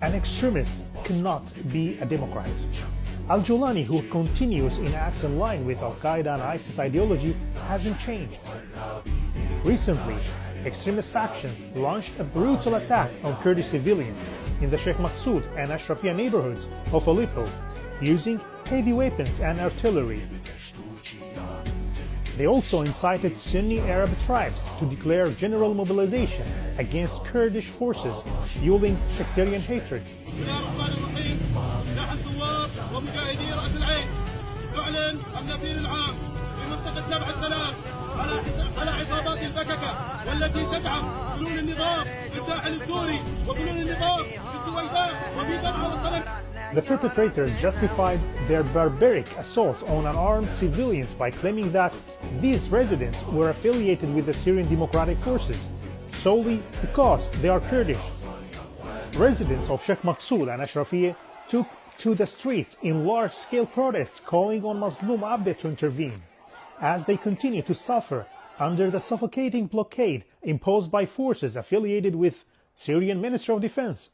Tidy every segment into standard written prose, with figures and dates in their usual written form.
An extremist cannot be a democrat. Al-Jolani, who continues in act in line with Al-Qaeda and ISIS ideology, hasn't changed. Recently, extremist factions launched a brutal attack on Kurdish civilians in the Sheikh Maqsoud and Ashrafia neighborhoods of Aleppo, using heavy weapons and artillery. They also incited Sunni Arab tribes to declare general mobilization against Kurdish forces, fueling sectarian hatred. على عصابات البككة والتي تدعم فنون النظام في الساحل السوري وفنون النظام في السويداء وفي درعا والقلم. The perpetrators justified their barbaric assault on unarmed civilians by claiming that these residents were affiliated with the Syrian Democratic Forces solely because they are Kurdish. Residents of Sheikh Maqsoud and Ashrafiyeh took to the streets in large-scale protests calling on Mazloum Abdeh to intervene, as they continue to suffer under the suffocating blockade imposed by forces affiliated with Syrian Ministry of Defense.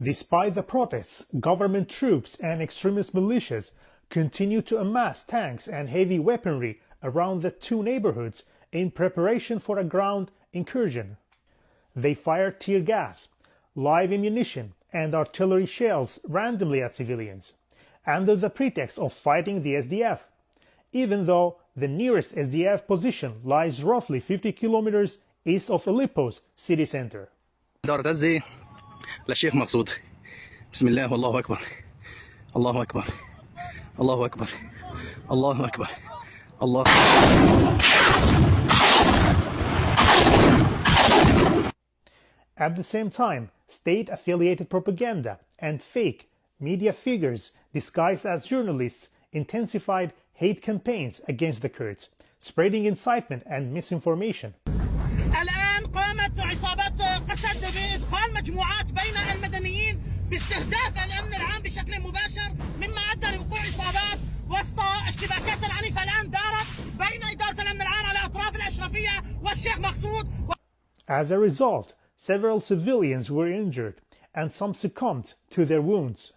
Despite the protests, government troops and extremist militias continue to amass tanks and heavy weaponry around the two neighborhoods in preparation for a ground incursion. They fire tear gas, live ammunition, and artillery shells randomly at civilians, under the pretext of fighting the SDF, even though the nearest SDF position lies roughly 50 kilometers east of Aleppo's city center. للشيخ مقصود بسم الله والله أكبر الله أكبر الله أكبر الله أكبر الله. At the same time, state-affiliated propaganda and fake media figures disguised as journalists intensified hate campaigns against the Kurds, spreading incitement and misinformation. الآن قامت عصابات قسد بإدخال مجموعات بين المدنيين باستهداف الأمن العام بشكل مباشر، مما أدى لوقوع إصابات وسط اشتباكات عنيفة الآن دارت بين إدارة الأمن العام على أطراف الأشرفية والشيخ مقصود. As a result, several civilians were injured and some succumbed to their wounds.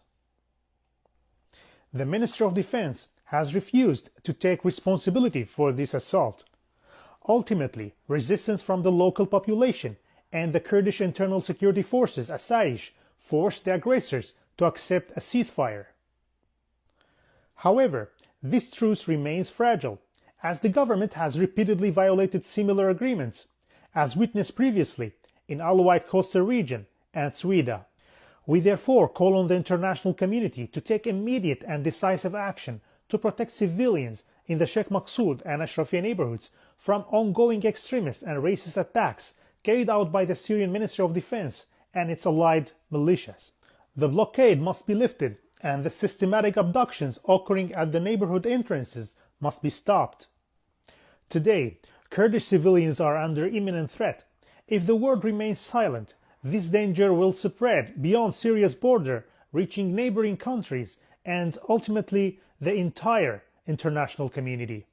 The Ministry of Defense has refused to take responsibility for this assault. Ultimately, resistance from the local population and the Kurdish Internal Security Forces, Asayish, forced the aggressors to accept a ceasefire. However, this truce remains fragile, as the government has repeatedly violated similar agreements, as witnessed previously in Alawite coastal region and Swida. We therefore call on the international community to take immediate and decisive action to protect civilians in the Sheikh Maqsoud and Ashrafiyeh neighborhoods from ongoing extremist and racist attacks carried out by the Syrian Ministry of Defense and its allied militias. The blockade must be lifted, and the systematic abductions occurring at the neighborhood entrances must be stopped. Today, Kurdish civilians are under imminent threat. If the world remains silent, this danger will spread beyond Syria's border, reaching neighboring countries and ultimately the entire international community.